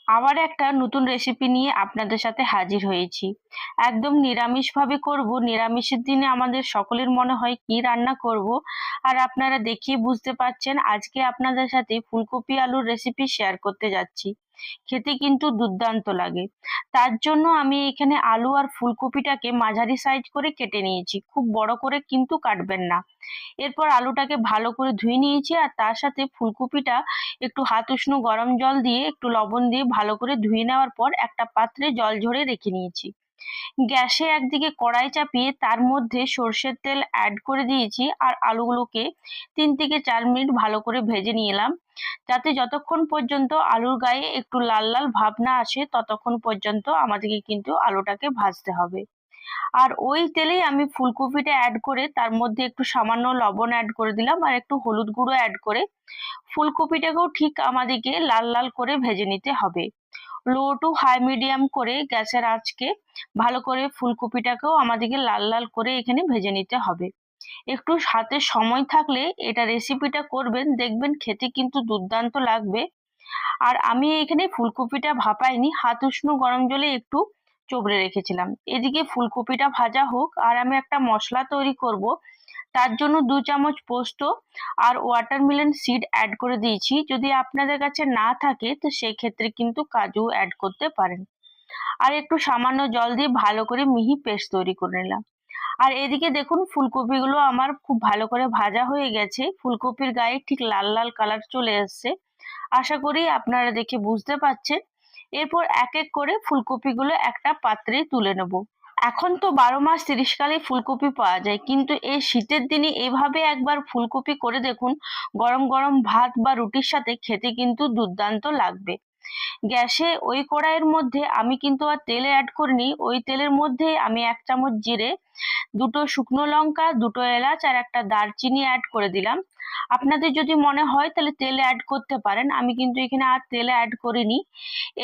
আবার একটা নতুন রেসিপি নিয়ে আপনাদের সাথে হাজির হয়েছি। একদম নিরামিষভাবে করব। নিরামিষের দিনে আমাদের সকলের মনে হয় কি রান্না করব, আর আপনারা দেখিয়ে বুঝতে পারছেন আজকে আপনাদের সাথে ফুলকপি আলুর রেসিপি শেয়ার করতে যাচ্ছি। খেতে কিন্তু দুর্দান্ত লাগে। তার জন্য আমি এখানে আলু আর ফুলকপিটাকে মাঝারি সাইজ করে কেটে নিয়েছি, খুব বড় করে কিন্তু কাটবেন না। এরপর আলুটাকে ভালো করে ধুয়ে নিয়েছি, আর তার সাথে ফুলকপিটা একটু হাত উষ্ণ গরম জল দিয়ে একটু লবণ দিয়ে ভালো করে ধুয়ে নেওয়ার পর একটা পাত্রে জল ঝরে রেখে নিয়েছি। গ্যাসে একদিকে কড়াই চাপিয়ে তার মধ্যে সর্ষের তেল অ্যাড করে দিয়েছি, আর আলুগুলোকে 3 থেকে 4 মিনিট ভালো করে ভেজে নিলাম, যাতে যতক্ষণ পর্যন্ত আলুর গায়ে একটু লাল লাল ভাব না আসে ততক্ষণ পর্যন্ত আমাদেরকে কিন্তু আলুটাকে ভাজতে হবে। আর ওই তেলেই আমি ফুলকপিটা অ্যাড করে তার মধ্যে একটু সামান্য লবণ অ্যাড করে দিলাম, আর একটু হলুদ গুঁড়ো অ্যাড করে ফুলকপিটাকেও ঠিক আমাদেরকে লাল লাল করে ভেজে নিতে হবে। লো টু হাই মিডিয়াম করে গ্যাসের আঁচকে ভালো করে ফুলকপিটাকেও আমাদেরকে লাল লাল করে এখানে ভেজে নিতে হবে। একটু হাতে সময় থাকলে এটা রেসিপিটা করবেন, দেখবেন খেতে কিন্তু দুর্দান্ত লাগবে। আর আমি এখানে ফুলকপিটা ভাপাইনি, হাত উষ্ণ গরম জলে একটু চোবড়ে রেখেছিলাম। এদিকে ফুলকপিটা ভাজা হোক, আর আমি একটা মশলা তৈরি করব। তার জন্য 2 চামচ পোস্ত আর ওয়াটারমেলন সিড অ্যাড করে দিয়েছি। যদি আপনাদের কাছে না থাকে তো সেই ক্ষেত্রে কিন্তু কাজু অ্যাড করতে পারেন। আর একটু সামান্য জল দিয়ে ভালো করে মিহি পেস্ট তৈরি করে নিলাম। আর এদিকে দেখুন ফুলকপিগুলো আমার খুব ভালো করে ভাজা হয়ে গেছে, ফুলকপির গায়ে ঠিক লাল লাল কালার চলে এসছে। আশা করি আপনারা দেখে বুঝতে পারছেন। এরপর এক এক করে ফুলকপিগুলো একটা পাত্রে তুলে নেব। এখন তো 12 মাস 30 কালে ফুলকপি পাওয়া যায়, কিন্তু এই শীতের দিনে এভাবে একবার ফুলকপি করে দেখুন। গরম গরম ভাত বা রুটির সাথে খেতে কিন্তু দুর্দান্ত লাগবে। গ্যাসে ওই কড়াইয়ের মধ্যে আমি কিন্তু আর তেল অ্যাড করিনি, ওই তেলের মধ্যে আমি 1 চামচ জিরে, 2টো শুকনো লঙ্কা, 2টো এলাচ আর একটা দারচিনি অ্যাড করে দিলাম। আপনাদের যদি মনে হয় তাহলে তেল অ্যাড করতে পারেন, আমি কিন্তু এখানে আর তেল অ্যাড করিনি।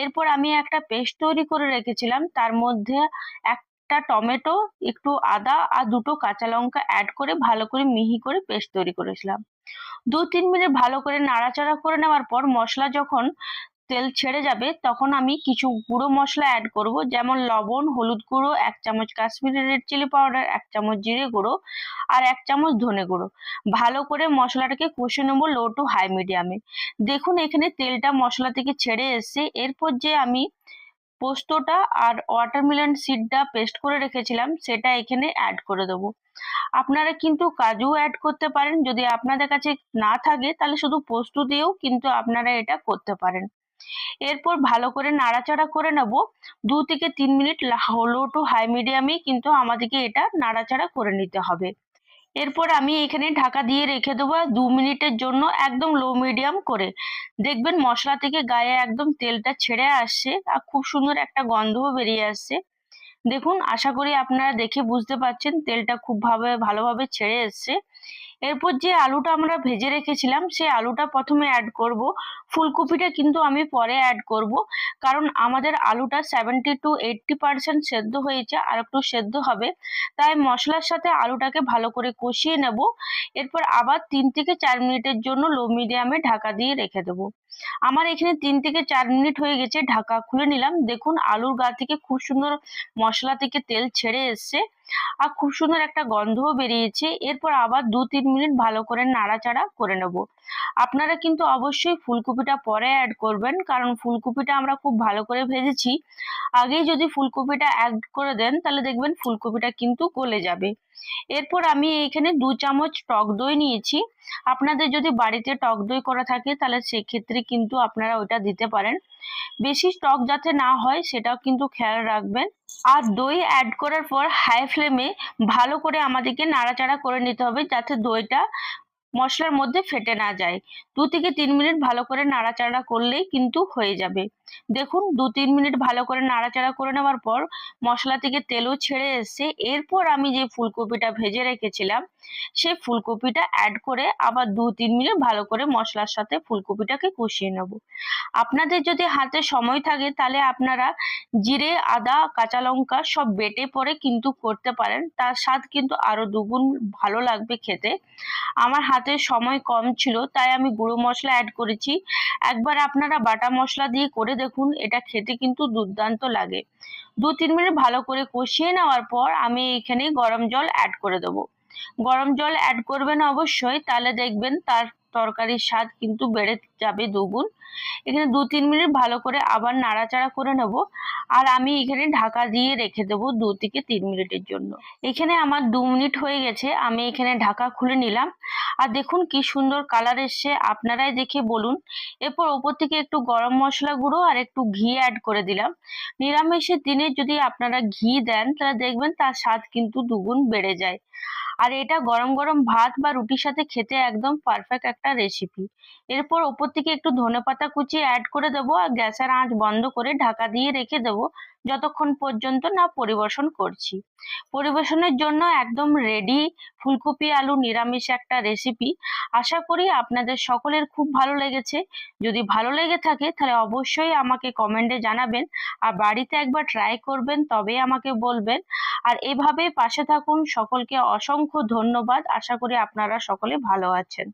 এরপর আমি একটা পেস্ট তৈরি করে রেখেছিলাম, তার মধ্যে একটা টমেটো, একটু আদা আর 2টো কাঁচা লঙ্কা অ্যাড করে ভালো করে মিহি করে পেস্ট তৈরি করেছিলাম। 2-3 মিনিট ভালো করে নাড়াচাড়া করে নেওয়ার পর মশলা যখন তেল ছেড়ে যাবে তখন আমি কিছু গুঁড়ো মশলা অ্যাড করব, যেমন লবণ, হলুদ গুঁড়ো, 1 চামচ কাশ্মীরি রেড চিলি পাউডার, 1 চামচ জিরে গুঁড়ো আর 1 চামচ ধনে গুঁড়ো। ভালো করে মশলাটাকে কষে নেবো লো টু হাই মিডিয়ামে। দেখুন এখানে তেলটা মশলা থেকে ছেড়ে এসছে। এরপর যে আমি পোস্তটা আর ওয়াটারমেলন সিডটা পেস্ট করে রেখেছিলাম সেটা এখানে অ্যাড করে দেবো। আপনারা কিন্তু কাজু অ্যাড করতে পারেন, যদি আপনাদের কাছে না থাকে তাহলে শুধু পোস্ত দিয়েও কিন্তু আপনারা এটা করতে পারেন। এরপর ভালো করে নাড়াচাড়া করে নেব। 2 থেকে 3 মিনিট লো টু হাই মিডিয়ামে কিন্তু আমাদেরকে এটা নাড়াচাড়া করে নিতে হবে। এরপর আমি এখানে ঢাকা দিয়ে রেখে দেবো 2 মিনিটের জন্য, একদম লো মিডিয়াম করে। দেখবেন মশলা থেকে গায়ে একদম তেলটা ছেড়ে আসছে, আর খুব সুন্দর একটা গন্ধও বেরিয়ে আসছে। দেখুন আশা করি আপনারা দেখে বুঝতে পারছেন তেলটা খুব ভালোভাবে ছেড়ে এসছে। এরপর যে আলুটা আমরা ভেজে রেখেছিলাম সেই আলুটা প্রথমে অ্যাড করব। ফুলকপিটা কিন্তু আমি পরে অ্যাড করব, কারণ আমাদের আলুটা 70 to 80% সেদ্ধ হয়েছে, আর একটু সেদ্ধ হবে। তাই মশলার সাথে আলুটাকে ভালো করে কষিয়ে নেব। এরপর আবার 3 থেকে 4 মিনিটের জন্য লো মিডিয়ামে ঢাকা দিয়ে রেখে দেবো। আমার এখানে 3 থেকে 4 মিনিট হয়ে গেছে, ঢাকা খুলে নিলাম। দেখুন আলুর গা থেকে খুব সুন্দর মশলা থেকে তেল ছেড়ে এসছে, আর খুব সুন্দর একটা গন্ধও বেরিয়েছে। এরপর আবার 2-3 মিনিট ভালো করে নাড়াচাড়া করে নেব। আপনারা কিন্তু অবশ্যই ফুলকপিটা পরে অ্যাড করবেন, কারণ ফুলকপিটা আমরা খুব ভালো করে ভেজেছি। আগেই যদি ফুলকপিটা অ্যাড করে দেন তাহলে দেখবেন ফুলকপিটা কিন্তু গলে যাবে। এরপর আমি এখানে 2 চামচ টক দই নিয়েছি। আপনাদের যদি বাড়িতে টক দই করা থাকে তাহলে সেক্ষেত্রে কিন্তু আপনারা ওটা দিতে পারেন। বেশি টক যাতে না হয় সেটাও কিন্তু খেয়াল রাখবেন। আর দই অ্যাড করার পর হাই ফ্লেমে ভালো করে আমাদেরকে নাড়াচাড়া করে নিতে হবে, যাতে দইটা মশলার মধ্যে ফেটে না যায়। 2 থেকে 3 মিনিট ভালো করে নাড়াচাড়া করলেই কিন্তু হয়ে যাবে। দেখুন 2-3 মিনিট ভালো করে নাড়াচাড়া করে নেওয়ার পর মশলা থেকে তেলও ছেড়ে এসছে। এরপর আমি যে ফুলকপিটা ভেজে রেখেছিলাম সেই ফুলকপিটা অ্যাড করে আবার 2-3 মিনিট ভালো করে মশলার সাথে ফুলকপিটাকে কষিয়ে নেব। আপনাদের যদি হাতে সময় থাকে তাহলে আপনারা জিরে, আদা, কাঁচা লঙ্কা সব বেটে পরে কিন্তু করতে পারেন, তার স্বাদ কিন্তু আরো দুগুণ ভালো লাগবে খেতে। আমার হাতে হাতে সময় কম ছিল, তাই আমি গুঁড়ো মশলা অ্যাড করেছি। একবার আপনারা বাটা মশলা দিয়ে করে দেখুন, এটা খেতে কিন্তু দুর্দান্ত লাগে। 2-3 মিনিট ভালো করে কষিয়ে নেওয়ার পর আমি এখানে গরম জল অ্যাড করে দেবো। গরম জল অ্যাড করবেন অবশ্যই, তাহলে দেখবেন তার তরকারির স্বাদ কিন্তু বেড়ে যাবে দুগুণ। এখানে 2-3 মিনিট ভালো করে আবার নাড়াচাড়া করে নেব। আর আমি এখানে ঢাকা দিয়ে রেখে দেবো 2 থেকে 3 মিনিটের জন্য। এখানে আমার 2 মিনিট হয়ে গেছে, আমি এখানে ঢাকা খুলে নিলাম। আর দেখুন কি সুন্দর কালার এসছে, আপনারাই দেখে বলুন। এরপর ওপর থেকে একটু গরম মশলা গুঁড়ো আর একটু ঘি অ্যাড করে দিলাম। নিরামিষের দিনে যদি আপনারা ঘি দেন তাহলে দেখবেন তার স্বাদ কিন্তু দুগুণ বেড়ে যায়। আর এটা গরম গরম ভাত বা রুটির সাথে খেতে একদম পারফেক্ট একটা রেসিপি। এরপর ওপর থেকে একটু ধনেপাতা কুচি অ্যাড করে দেবো আর গ্যাসের আঁচ বন্ধ করে ঢাকা দিয়ে রেখে দেবো যতক্ষণ পর্যন্ত না পরিবেশন করছি। পরিবেশনের জন্য একদম রেডি ফুলকপি আলু নিরামিষ একটা রেসিপি। আশা করি আপনাদের সকলের খুব ভালো লেগেছে। যদি ভালো লেগে থাকে তাহলে অবশ্যই আমাকে কমেন্টে জানাবেন আর বাড়িতে একবার ট্রাই করবেন, তবে আমাকে বলবেন। আর এভাবে পাশে থাকুন। সকলকে অসংখ্য ধন্যবাদ। আশা করি আপনারা সকলে ভালো আছেন।